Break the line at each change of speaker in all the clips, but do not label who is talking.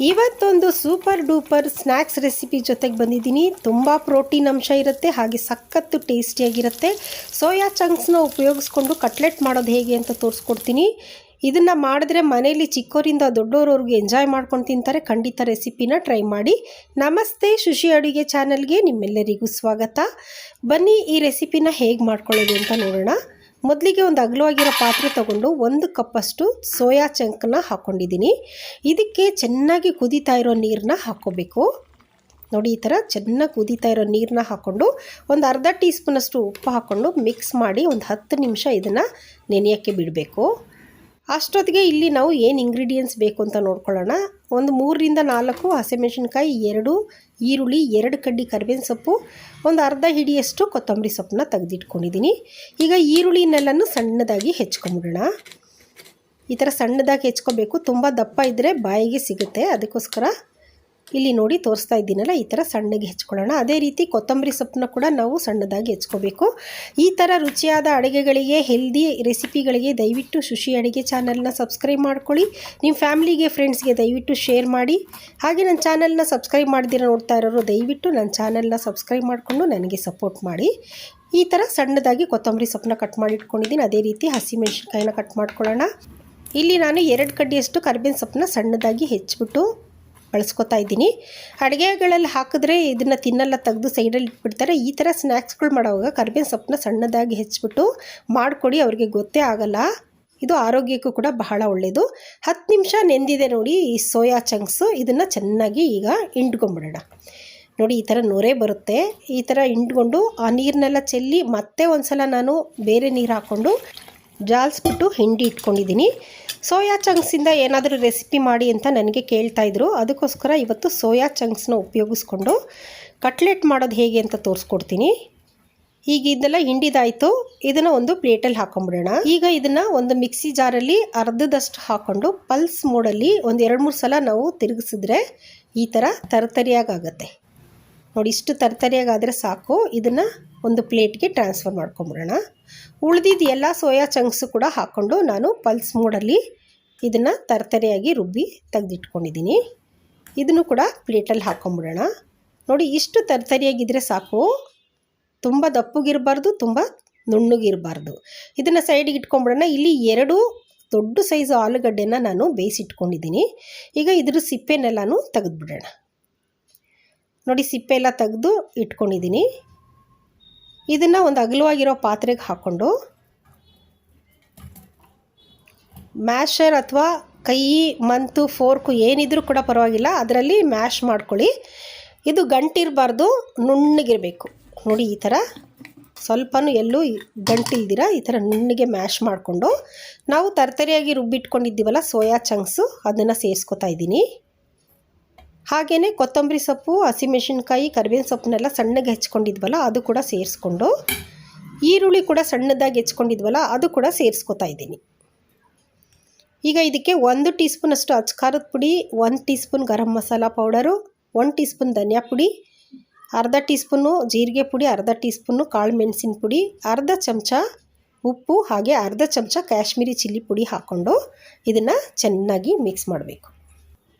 ಇವತ್ತೊಂದು super duper snacks recipe ಜೊತೆಗೆ ಬಂದಿದ್ದೀನಿ. ತುಂಬ ಪ್ರೋಟೀನ್ ಅಂಶ ಇರುತ್ತೆ, ಹಾಗೆ ಸಖತ್ತು ಟೇಸ್ಟಿಯಾಗಿರುತ್ತೆ. ಸೋಯಾ ಚಂಕ್ಸ್ನ ಉಪಯೋಗಿಸ್ಕೊಂಡು ಕಟ್ಲೆಟ್ ಮಾಡೋದು ಹೇಗೆ ಅಂತ ತೋರಿಸ್ಕೊಡ್ತೀನಿ. ಇದನ್ನು ಮಾಡಿದ್ರೆ ಮನೇಲಿ ಚಿಕ್ಕವರಿಂದ ದೊಡ್ಡವರವ್ರಿಗೆ ಎಂಜಾಯ್ ಮಾಡ್ಕೊಂಡು ತಿಂತಾರೆ. ಖಂಡಿತ ರೆಸಿಪಿನ ಟ್ರೈ ಮಾಡಿ. ನಮಸ್ತೆ, ಶುಶಿ ಅಡುಗೆ ಚಾನಲ್ಗೆ ನಿಮ್ಮೆಲ್ಲರಿಗೂ ಸ್ವಾಗತ. ಬನ್ನಿ ಈ ರೆಸಿಪಿನ ಹೇಗೆ ಮಾಡ್ಕೊಳ್ಳೋದು ಅಂತ ನೋಡೋಣ. ಮೊದಲಿಗೆ ಒಂದು ಅಗಲವಾಗಿರೋ ಪಾತ್ರೆ ತೊಗೊಂಡು 1 ಕಪ್ಪಷ್ಟು ಸೋಯಾ ಚಂಕನ್ನ ಹಾಕ್ಕೊಂಡಿದ್ದೀನಿ. ಇದಕ್ಕೆ ಚೆನ್ನಾಗಿ ಕುದೀತಾ ಇರೋ ನೀರನ್ನ ಹಾಕ್ಕೋಬೇಕು. ನೋಡಿ, ಈ ಥರ ಚೆನ್ನಾಗಿ ಕುದೀತಾ ಇರೋ ನೀರನ್ನ ಹಾಕ್ಕೊಂಡು ಒಂದು ಅರ್ಧ ಟೀ ಸ್ಪೂನಷ್ಟು ಉಪ್ಪು ಹಾಕ್ಕೊಂಡು ಮಿಕ್ಸ್ ಮಾಡಿ ಒಂದು 10 ನಿಮಿಷ ಇದನ್ನು ನೆನೆಯೋಕ್ಕೆ ಬಿಡಬೇಕು. ಅಷ್ಟೊತ್ತಿಗೆ ಇಲ್ಲಿ ನಾವು ಏನು ಇಂಗ್ರೀಡಿಯೆಂಟ್ಸ್ ಬೇಕು ಅಂತ ನೋಡ್ಕೊಳ್ಳೋಣ. ಒಂದು 3ರಿಂದ 4 ಹಸಿಮೆಣಸಿನ್ಕಾಯಿ, 2 ಈರುಳ್ಳಿ, 2 ಕಡ್ಡಿ ಕರಿಬೇವಿನ ಸೊಪ್ಪು, ಒಂದು ಅರ್ಧ ಹಿಡಿಯಷ್ಟು ಕೊತ್ತಂಬರಿ ಸೊಪ್ಪನ್ನ ತೆಗೆದಿಟ್ಕೊಂಡಿದ್ದೀನಿ. ಈಗ ಈರುಳ್ಳಿನೆಲ್ಲನೂ ಸಣ್ಣದಾಗಿ ಹೆಚ್ಕೊಂಬಿಡೋಣ. ಈ ಥರ ಸಣ್ಣದಾಗಿ ಹೆಚ್ಕೋಬೇಕು. ತುಂಬ ದಪ್ಪ ಇದ್ದರೆ ಬಾಯಿಗೆ ಸಿಗುತ್ತೆ, ಅದಕ್ಕೋಸ್ಕರ ಇಲ್ಲಿ ನೋಡಿ ತೋರಿಸ್ತಾ ಇದ್ದೀನಲ್ಲ, ಈ ಥರ ಸಣ್ಣಗೆ ಹೆಚ್ಕೊಳ್ಳೋಣ. ಅದೇ ರೀತಿ ಕೊತ್ತಂಬರಿ ಸೊಪ್ಪನ್ನ ಕೂಡ ನಾವು ಸಣ್ಣದಾಗಿ ಹೆಚ್ಕೋಬೇಕು. ಈ ಥರ ರುಚಿಯಾದ ಅಡುಗೆಗಳಿಗೆ, ಹೆಲ್ದಿ ರೆಸಿಪಿಗಳಿಗೆ ದಯವಿಟ್ಟು ಶುಶಿ ಅಡುಗೆ ಚಾನಲ್ನ ಸಬ್ಸ್ಕ್ರೈಬ್ ಮಾಡ್ಕೊಳ್ಳಿ. ನಿಮ್ಮ ಫ್ಯಾಮಿಲಿಗೆ, ಫ್ರೆಂಡ್ಸ್ಗೆ ದಯವಿಟ್ಟು ಶೇರ್ ಮಾಡಿ. ಹಾಗೆ ನನ್ನ ಚಾನಲ್ನ ಸಬ್ಸ್ಕ್ರೈಬ್ ಮಾಡ್ದಿರ ನೋಡ್ತಾ ಇರೋರು ದಯವಿಟ್ಟು ನನ್ನ ಚಾನಲ್ನ ಸಬ್ಸ್ಕ್ರೈಬ್ ಮಾಡಿಕೊಂಡು ನನಗೆ ಸಪೋರ್ಟ್ ಮಾಡಿ. ಈ ಥರ ಸಣ್ಣದಾಗಿ ಕೊತ್ತಂಬರಿ ಸೊಪ್ಪನ್ನ ಕಟ್ ಮಾಡಿ ಇಟ್ಕೊಂಡಿದ್ದೀನಿ. ಅದೇ ರೀತಿ ಹಸಿಮೆಣಸಿನ್ಕಾಯಿನ ಕಟ್ ಮಾಡ್ಕೊಳ್ಳೋಣ. ಇಲ್ಲಿ ನಾನು 2 ಕಡ್ಡಿಯಷ್ಟು ಕರಿಬೇವಿನ ಸೊಪ್ಪನ್ನ ಸಣ್ಣದಾಗಿ ಹೆಚ್ಚಿಬಿಟ್ಟು ಬಳಸ್ಕೊತಾ ಇದ್ದೀನಿ. ಅಡುಗೆಗಳಲ್ಲಿ ಹಾಕಿದ್ರೆ ಇದನ್ನು ತಿನ್ನಲ್ಲ, ತೆಗೆದು ಸೈಡಲ್ಲಿ ಇಟ್ಬಿಡ್ತಾರೆ. ಈ ಥರ ಸ್ನ್ಯಾಕ್ಸ್ಗಳು ಮಾಡೋವಾಗ ಕರಿಬೇವಿನ ಸೊಪ್ಪನ್ನ ಸಣ್ಣದಾಗಿ ಹೆಚ್ಚಿಬಿಟ್ಟು ಮಾಡಿಕೊಡಿ, ಅವ್ರಿಗೆ ಗೊತ್ತೇ ಆಗಲ್ಲ. ಇದು ಆರೋಗ್ಯಕ್ಕೂ ಕೂಡ ಬಹಳ ಒಳ್ಳೆಯದು. 10 ನಿಮಿಷ ನೆಂದಿದೆ ನೋಡಿ ಈ ಸೋಯಾ ಚಂಕ್ಸು. ಇದನ್ನು ಚೆನ್ನಾಗಿ ಈಗ ಹಿಂಡ್ಕೊಂಬಿಡೋಣ. ನೋಡಿ, ಈ ಥರ ನೊರೆ ಬರುತ್ತೆ. ಈ ಥರ ಹಿಂಡ್ಕೊಂಡು ಆ ನೀರನ್ನೆಲ್ಲ ಚೆಲ್ಲಿ ಮತ್ತೆ ಒಂದು ಸಲ ನಾನು ಬೇರೆ ನೀರು ಹಾಕ್ಕೊಂಡು ಜಾಲಿಸ್ಬಿಟ್ಟು ಹಿಂಡಿ ಇಟ್ಕೊಂಡಿದ್ದೀನಿ. ಸೋಯಾ ಚಂಕ್ಸಿಂದ ಏನಾದರೂ ರೆಸಿಪಿ ಮಾಡಿ ಅಂತ ನನಗೆ ಕೇಳ್ತಾಯಿದ್ರು. ಅದಕ್ಕೋಸ್ಕರ ಇವತ್ತು ಸೋಯಾ ಚಂಕ್ಸ್ನ ಉಪಯೋಗಿಸ್ಕೊಂಡು ಕಟ್ಲೆಟ್ ಮಾಡೋದು ಹೇಗೆ ಅಂತ ತೋರಿಸ್ಕೊಡ್ತೀನಿ. ಈಗ ಇದೆಲ್ಲ ಹಿಂಡಿದಾಯಿತು. ಇದನ್ನು ಒಂದು ಪ್ಲೇಟಲ್ಲಿ ಹಾಕೊಂಬಿಡೋಣ. ಈಗ ಇದನ್ನು ಒಂದು ಮಿಕ್ಸಿ ಜಾರಲ್ಲಿ ಅರ್ಧದಷ್ಟು ಹಾಕ್ಕೊಂಡು ಪಲ್ಸ್ ಮೋಡಲ್ಲಿ ಒಂದು 2-3 ಸಲ ನಾವು ತಿರುಗಿಸಿದ್ರೆ ಈ ಥರ ತರತರಿಯಾಗುತ್ತೆ. ನೋಡಿ, ಇಷ್ಟು ತರತರಿಯಾಗಾದರೆ ಸಾಕು. ಇದನ್ನು ಒಂದು ಪ್ಲೇಟ್ಗೆ ಟ್ರಾನ್ಸ್ಫರ್ ಮಾಡ್ಕೊಂಬಿಡೋಣ. ಉಳಿದಿದ್ದು ಎಲ್ಲ ಸೋಯಾ ಚಂಕ್ಸು ಕೂಡ ಹಾಕ್ಕೊಂಡು ನಾನು ಪಲ್ಸ್ ಮೋಡಲ್ಲಿ ಇದನ್ನು ತರತರಿಯಾಗಿ ರುಬ್ಬಿ ತೆಗೆದಿಟ್ಕೊಂಡಿದ್ದೀನಿ. ಇದನ್ನು ಕೂಡ ಪ್ಲೇಟಲ್ಲಿ ಹಾಕ್ಕೊಂಬಿಡೋಣ. ನೋಡಿ, ಇಷ್ಟು ತರತರಿಯಾಗಿದ್ದರೆ ಸಾಕು. ತುಂಬ ದಪ್ಪಗಿರಬಾರ್ದು, ತುಂಬ ನುಣ್ಣಗಿರಬಾರ್ದು. ಇದನ್ನು ಸೈಡಿಗೆ ಇಟ್ಕೊಂಬಿಡೋಣ. ಇಲ್ಲಿ 2 ದೊಡ್ಡ ಸೈಜು ಆಲೂಗಡ್ಡೆನ ನಾನು ಬೇಯಿಸಿಟ್ಕೊಂಡಿದ್ದೀನಿ. ಈಗ ಇದ್ರ ಸಿಪ್ಪೆನೆಲ್ಲನೂ ತೆಗೆದುಬಿಡೋಣ. ನೋಡಿ, ಸಿಪ್ಪೆ ಎಲ್ಲ ತೆಗೆದು ಇಟ್ಕೊಂಡಿದ್ದೀನಿ. ಇದನ್ನು ಒಂದು ಅಗಲವಾಗಿರೋ ಪಾತ್ರೆಗೆ ಹಾಕ್ಕೊಂಡು ಮ್ಯಾಶರ್ ಅಥವಾ ಕೈ, ಮಂತು, ಫೋರ್ಕು ಏನಿದ್ರೂ ಕೂಡ ಪರವಾಗಿಲ್ಲ, ಅದರಲ್ಲಿ ಮ್ಯಾಶ್ ಮಾಡ್ಕೊಳ್ಳಿ. ಇದು ಗಂಟಿರಬಾರ್ದು, ನುಣ್ಣಗಿರಬೇಕು. ನೋಡಿ, ಈ ಥರ ಸ್ವಲ್ಪನೂ ಎಲ್ಲೂ ಗಂಟಿಲ್ದಿರ ಈ ಥರ ನುಣ್ಣಗೆ ಮ್ಯಾಶ್ ಮಾಡಿಕೊಂಡು ನಾವು ತರತರಿಯಾಗಿ ರುಬ್ಬಿಟ್ಕೊಂಡಿದ್ದೀವಲ್ಲ ಸೋಯಾ ಚಂಕ್ಸು, ಅದನ್ನು ಸೇರಿಸ್ಕೊತಾ ಇದ್ದೀನಿ. ಹಾಗೆಯೇ ಕೊತ್ತಂಬರಿ ಸೊಪ್ಪು, ಹಸಿಮೆಣಸಿನ್ಕಾಯಿ, ಕರಿಬೇವಿನ ಸೊಪ್ಪನ್ನೆಲ್ಲ ಸಣ್ಣಗೆ ಹೆಚ್ಕೊಂಡಿದ್ವಲ್ಲ ಅದು ಕೂಡ ಸೇರಿಸ್ಕೊಂಡು, ಈರುಳ್ಳಿ ಕೂಡ ಸಣ್ಣದಾಗಿ ಹೆಚ್ಕೊಂಡಿದ್ವಲ್ಲ ಅದು ಕೂಡ ಸೇರಿಸ್ಕೊತಾ ಇದ್ದೀನಿ. ಈಗ ಇದಕ್ಕೆ 1 ಟೀ ಸ್ಪೂನಷ್ಟು ಅಚ್ಕಾರದ ಪುಡಿ, 1 tea spoon garam masala powder, 1 tea spoon ಧನಿಯಾ ಪುಡಿ, ಅರ್ಧ ಟೀ ಸ್ಪೂನು ಜೀರಿಗೆ ಪುಡಿ, ಅರ್ಧ ಟೀ ಸ್ಪೂನು ಕಾಳು ಮೆಣಸಿನ ಪುಡಿ, ಅರ್ಧ ಚಮಚ ಉಪ್ಪು, ಹಾಗೆ ಅರ್ಧ ಚಮಚ ಕಾಶ್ಮೀರಿ ಚಿಲ್ಲಿ ಪುಡಿ ಹಾಕ್ಕೊಂಡು ಇದನ್ನು ಚೆನ್ನಾಗಿ ಮಿಕ್ಸ್ ಮಾಡಬೇಕು.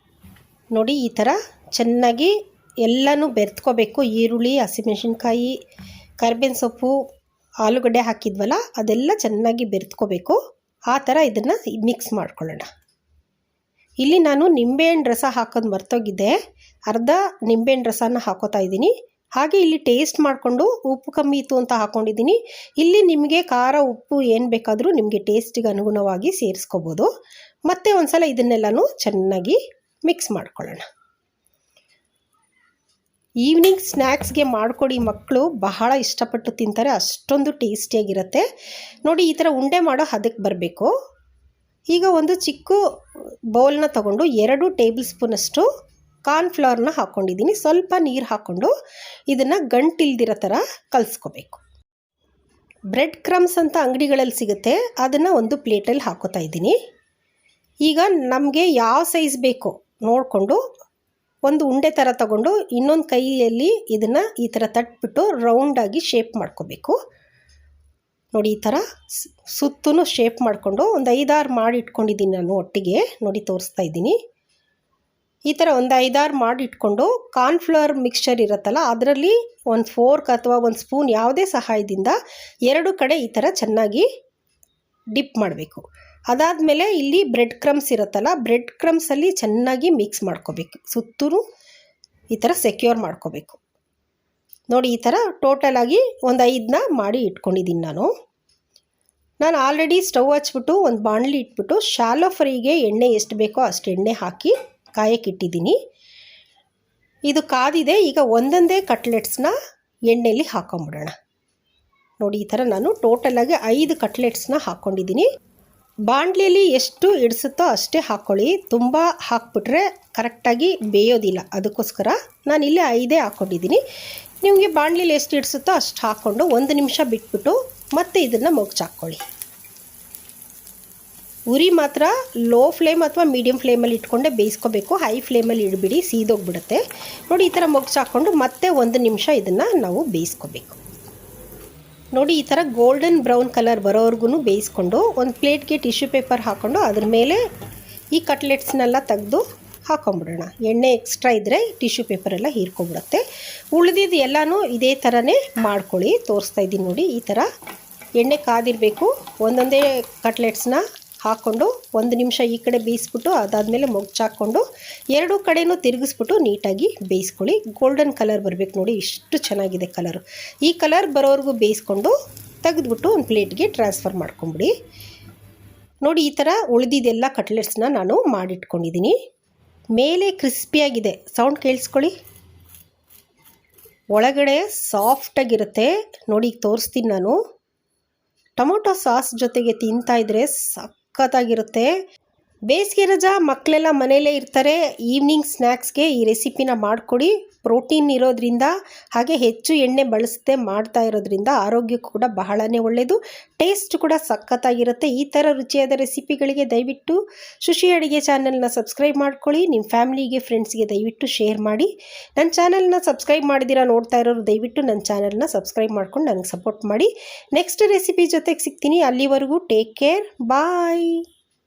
ನೋಡಿ, ಈ ಥರ ಚೆನ್ನಾಗಿ ಎಲ್ಲನೂ ಬೆರೆತ್ಕೋಬೇಕು. ಈರುಳ್ಳಿ, ಹಸಿಮೆಣಸಿನ್ಕಾಯಿ, ಕರಿಬೇವಿನ ಸೊಪ್ಪು, ಆಲೂಗಡ್ಡೆ ಹಾಕಿದ್ವಲ್ಲ ಅದೆಲ್ಲ ಚೆನ್ನಾಗಿ ಬೆರೆತ್ಕೋಬೇಕು. ಆ ಥರ ಇದನ್ನು ಮಿಕ್ಸ್ ಮಾಡ್ಕೊಳ್ಳೋಣ. ಇಲ್ಲಿ ನಾನು ನಿಂಬೆಹಣ್ಣು ರಸ ಹಾಕೋದು ಮರ್ತೋಗಿದ್ದೆ. ಅರ್ಧ ನಿಂಬೆಹಣ್ಣು ರಸನ ಹಾಕೋತಾ ಇದ್ದೀನಿ. ಹಾಗೆ ಇಲ್ಲಿ ಟೇಸ್ಟ್ ಮಾಡಿಕೊಂಡು ಉಪ್ಪು ಕಮ್ಮಿ ಇತ್ತು ಅಂತ ಹಾಕ್ಕೊಂಡಿದ್ದೀನಿ. ಇಲ್ಲಿ ನಿಮಗೆ ಖಾರ, ಉಪ್ಪು ಏನು ಬೇಕಾದರೂ ನಿಮಗೆ ಟೇಸ್ಟಿಗೆ ಅನುಗುಣವಾಗಿ ಸೇರಿಸ್ಕೋಬೋದು. ಮತ್ತೆ ಒಂದು ಸಲ ಇದನ್ನೆಲ್ಲನೂ ಚೆನ್ನಾಗಿ ಮಿಕ್ಸ್ ಮಾಡ್ಕೊಳ್ಳೋಣ. ಈವ್ನಿಂಗ್ ಸ್ನ್ಯಾಕ್ಸ್ಗೆ ಮಾಡಿಕೊಡಿ, ಮಕ್ಕಳು ಬಹಳ ಇಷ್ಟಪಟ್ಟು ತಿಂತಾರೆ, ಅಷ್ಟೊಂದು ಟೇಸ್ಟಿಯಾಗಿರುತ್ತೆ. ನೋಡಿ, ಈ ಥರ ಉಂಡೆ ಮಾಡೋ ಹದಕ್ಕೆ ಬರಬೇಕು. ಈಗ ಒಂದು ಚಿಕ್ಕ ಬೌಲ್ನ ತೊಗೊಂಡು 2 ಟೇಬಲ್ ಸ್ಪೂನಷ್ಟು ಕಾರ್ನ್ಫ್ಲವರ್ನ ಹಾಕ್ಕೊಂಡಿದ್ದೀನಿ. ಸ್ವಲ್ಪ ನೀರು ಹಾಕ್ಕೊಂಡು ಇದನ್ನು ಗಂಟಿಲ್ದಿರೋ ಥರ ಕಲಿಸ್ಕೋಬೇಕು. ಬ್ರೆಡ್ ಕ್ರಮ್ಸ್ ಅಂತ ಅಂಗಡಿಗಳಲ್ಲಿ ಸಿಗುತ್ತೆ, ಅದನ್ನು ಒಂದು ಪ್ಲೇಟಲ್ಲಿ ಹಾಕೋತಾ ಇದ್ದೀನಿ. ಈಗ ನಮಗೆ ಯಾವ ಸೈಜ್ ಬೇಕೋ ನೋಡಿಕೊಂಡು ಒಂದು ಉಂಡೆ ಥರ ತಗೊಂಡು ಇನ್ನೊಂದು ಕೈಯಲ್ಲಿ ಇದನ್ನು ಈ ಥರ ತಟ್ಬಿಟ್ಟು ರೌಂಡಾಗಿ ಶೇಪ್ ಮಾಡ್ಕೋಬೇಕು. ನೋಡಿ, ಈ ಥರ ಸುತ್ತೂ ಶೇಪ್ ಮಾಡಿಕೊಂಡು ಒಂದು 5-6 ಮಾಡಿ ಇಟ್ಕೊಂಡಿದ್ದೀನಿ ನಾನು ಒಟ್ಟಿಗೆ. ನೋಡಿ, ತೋರಿಸ್ತಾ ಇದ್ದೀನಿ. ಈ ಥರ ಒಂದು 5-6 ಮಾಡಿ ಇಟ್ಕೊಂಡು ಕಾರ್ನ್ಫ್ಲವರ್ ಮಿಕ್ಸ್ಚರ್ ಇರುತ್ತಲ್ಲ ಅದರಲ್ಲಿ ಒಂದು ಫೋರ್ಕ್ ಅಥವಾ ಒಂದು ಸ್ಪೂನ್ ಯಾವುದೇ ಸಹಾಯದಿಂದ 2 ಕಡೆ ಈ ಥರ ಚೆನ್ನಾಗಿ ಡಿಪ್ ಮಾಡಬೇಕು. ಅದಾದಮೇಲೆ ಇಲ್ಲಿ ಬ್ರೆಡ್ ಕ್ರಮ್ಸ್ ಇರುತ್ತಲ್ಲ, ಬ್ರೆಡ್ ಕ್ರಮ್ಸಲ್ಲಿ ಚೆನ್ನಾಗಿ ಮಿಕ್ಸ್ ಮಾಡ್ಕೋಬೇಕು. ಸುತ್ತಲೂ ಈ ಥರ ಸೆಕ್ಯೂರ್ ಮಾಡ್ಕೋಬೇಕು. ನೋಡಿ, ಈ ಥರ ಟೋಟಲಾಗಿ ಒಂದು 5ನ ಮಾಡಿ ಇಟ್ಕೊಂಡಿದ್ದೀನಿ ನಾನು ಆಲ್ರೆಡಿ ಸ್ಟವ್ ಹಚ್ಬಿಟ್ಟು ಒಂದು ಬಾಣಲಿ ಇಟ್ಬಿಟ್ಟು ಶಾಲೋ ಫ್ರೈಗೆ ಎಣ್ಣೆ ಎಷ್ಟು ಬೇಕೋ ಅಷ್ಟು ಎಣ್ಣೆ ಹಾಕಿ ಕಾಯಕ್ಕಿಟ್ಟಿದ್ದೀನಿ. ಇದು ಕಾದಿದೆ. ಈಗ ಒಂದೊಂದೇ ಕಟ್ಲೆಟ್ಸ್ನ ಎಣ್ಣೆಯಲ್ಲಿ ಹಾಕೊಂಬಿಡೋಣ. ನೋಡಿ, ಈ ಥರ ನಾನು ಟೋಟಲಾಗಿ 5 ಕಟ್ಲೆಟ್ಸ್ನ ಹಾಕ್ಕೊಂಡಿದ್ದೀನಿ. ಬಾಣಲಿಯಲ್ಲಿ ಎಷ್ಟು ಇಡಿಸುತ್ತೋ ಅಷ್ಟೇ ಹಾಕ್ಕೊಳ್ಳಿ. ತುಂಬ ಹಾಕ್ಬಿಟ್ರೆ ಕರೆಕ್ಟಾಗಿ ಬೇಯೋದಿಲ್ಲ. ಅದಕ್ಕೋಸ್ಕರ ನಾನು ಇಲ್ಲೇ 5 ಹಾಕ್ಕೊಂಡಿದ್ದೀನಿ. ನಿಮಗೆ ಬಾಣಲಿಯಲ್ಲಿ ಎಷ್ಟು ಇಡಿಸುತ್ತೋ ಅಷ್ಟು ಹಾಕ್ಕೊಂಡು 1 ನಿಮಿಷ ಬಿಟ್ಬಿಟ್ಟು ಮತ್ತೆ ಇದನ್ನು ಮುಗ್ಚಾಕ್ಕೊಳ್ಳಿ. ಉರಿ ಮಾತ್ರ ಲೋ ಫ್ಲೇಮ್ ಅಥವಾ ಮೀಡಿಯಮ್ ಫ್ಲೇಮಲ್ಲಿ ಇಟ್ಕೊಂಡೆ ಬೇಯಿಸ್ಕೋಬೇಕು. ಹೈ ಫ್ಲೇಮಲ್ಲಿ ಇಡಬೇಡಿ, ಸೀದೋಗ್ಬಿಡುತ್ತೆ. ನೋಡಿ, ಈ ಥರ ಮುಗ್ಚಾಕ್ಕೊಂಡು ಮತ್ತೆ 1 ನಿಮಿಷ ಇದನ್ನು ನಾವು ಬೇಯಿಸ್ಕೋಬೇಕು. ನೋಡಿ, ಈ ಥರ ಗೋಲ್ಡನ್ ಬ್ರೌನ್ ಕಲರ್ ಬರೋವರೆಗೂ ಬೇಯಿಸ್ಕೊಂಡು ಒಂದು ಪ್ಲೇಟ್ಗೆ ಟಿಶ್ಯೂ ಪೇಪರ್ ಹಾಕ್ಕೊಂಡು ಅದ್ರ ಮೇಲೆ ಈ ಕಟ್ಲೆಟ್ಸ್ನೆಲ್ಲ ತೆಗೆದು ಹಾಕೊಂಬಿಡೋಣ. ಎಣ್ಣೆ ಎಕ್ಸ್ಟ್ರಾ ಇದ್ದರೆ ಟಿಶ್ಯೂ ಪೇಪರೆಲ್ಲ ಹೀರ್ಕೊಂಬಿಡುತ್ತೆ. ಉಳಿದಿದ್ದು ಎಲ್ಲನೂ ಇದೇ ಥರನೇ ಮಾಡ್ಕೊಳ್ಳಿ. ತೋರಿಸ್ತಾ ಇದ್ದೀನಿ ನೋಡಿ, ಈ ಥರ ಎಣ್ಣೆ ಕಾದಿರಬೇಕು. ಒಂದೊಂದೇ ಕಟ್ಲೆಟ್ಸ್ನ ಹಾಕ್ಕೊಂಡು 1 ನಿಮಿಷ ಈ ಕಡೆ ಬೇಯಿಸ್ಬಿಟ್ಟು ಅದಾದಮೇಲೆ ಮುಗ್ಚಾಕ್ಕೊಂಡು 2 ಕಡೆನೂ ತಿರುಗಿಸ್ಬಿಟ್ಟು ನೀಟಾಗಿ ಬೇಯಿಸ್ಕೊಳ್ಳಿ. ಗೋಲ್ಡನ್ ಕಲರ್ ಬರಬೇಕು. ನೋಡಿ, ಇಷ್ಟು ಚೆನ್ನಾಗಿದೆ ಕಲರು. ಈ ಕಲರ್ ಬರೋವರೆಗೂ ಬೇಯಿಸ್ಕೊಂಡು ತೆಗೆದ್ಬಿಟ್ಟು ಒಂದು ಪ್ಲೇಟ್ಗೆ ಟ್ರಾನ್ಸ್ಫರ್ ಮಾಡ್ಕೊಂಬಿಡಿ. ನೋಡಿ, ಈ ಥರ ಉಳಿದಿದ್ದೆಲ್ಲ ಕಟ್ಲೆಟ್ಸ್ನ ನಾನು ಮಾಡಿಟ್ಕೊಂಡಿದ್ದೀನಿ. ಮೇಲೆ ಕ್ರಿಸ್ಪಿಯಾಗಿದೆ. ಸೌಂಡ್ ಕೇಳಿಸ್ಕೊಳ್ಳಿ. ಒಳಗಡೆ ಸಾಫ್ಟಾಗಿರುತ್ತೆ. ನೋಡಿ, ಈಗ ತೋರಿಸ್ತೀನಿ ನಾನು. ಟೊಮೊಟೊ ಸಾಸ್ ಜೊತೆಗೆ ತಿಂತಾಯಿದ್ರೆ ಸಖತ್ತಾಗಿರುತ್ತೆ. ಬೇಸಿಗೆ ರಜಾ ಮಕ್ಕಳೆಲ್ಲ ಮನೆಯಲ್ಲೇ ಇರ್ತಾರೆ. ಈವ್ನಿಂಗ್ ಸ್ನ್ಯಾಕ್ಸ್ಗೆ ಈ ರೆಸಿಪಿನ ಮಾಡಿಕೊಡಿ. ಪ್ರೋಟೀನ್ ಇರೋದ್ರಿಂದ ಹಾಗೆ ಹೆಚ್ಚು ಎಣ್ಣೆ ಬಳಸದೆ ಮಾಡ್ತಾ ಇರೋದ್ರಿಂದ ಆರೋಗ್ಯಕ್ಕೂ ಕೂಡ ಬಹಳನೇ ಒಳ್ಳೆಯದು. ಟೇಸ್ಟ್ ಕೂಡ ಸಖತ್ತಾಗಿರುತ್ತೆ. ಈ ಥರ ರುಚಿಯಾದ ರೆಸಿಪಿಗಳಿಗೆ ದಯವಿಟ್ಟು ಶುಶಿ ಅಡುಗೆ ಚಾನಲ್ನ ಸಬ್ಸ್ಕ್ರೈಬ್ ಮಾಡ್ಕೊಳ್ಳಿ. ನಿಮ್ಮ ಫ್ಯಾಮಿಲಿಗೆ, ಫ್ರೆಂಡ್ಸ್ಗೆ ದಯವಿಟ್ಟು ಶೇರ್ ಮಾಡಿ. ನನ್ನ ಚಾನಲ್ನ ಸಬ್ಸ್ಕ್ರೈಬ್ ಮಾಡಿದಿರ ನೋಡ್ತಾ ಇರೋರು ದಯವಿಟ್ಟು ನನ್ನ ಚಾನಲ್ನ ಸಬ್ಸ್ಕ್ರೈಬ್ ಮಾಡ್ಕೊಂಡು ನನಗೆ ಸಪೋರ್ಟ್ ಮಾಡಿ. ನೆಕ್ಸ್ಟ್ ರೆಸಿಪಿ ಜೊತೆಗೆ ಸಿಗ್ತೀನಿ. ಅಲ್ಲಿವರೆಗೂ ಟೇಕ್ ಕೇರ್. ಬಾಯ್.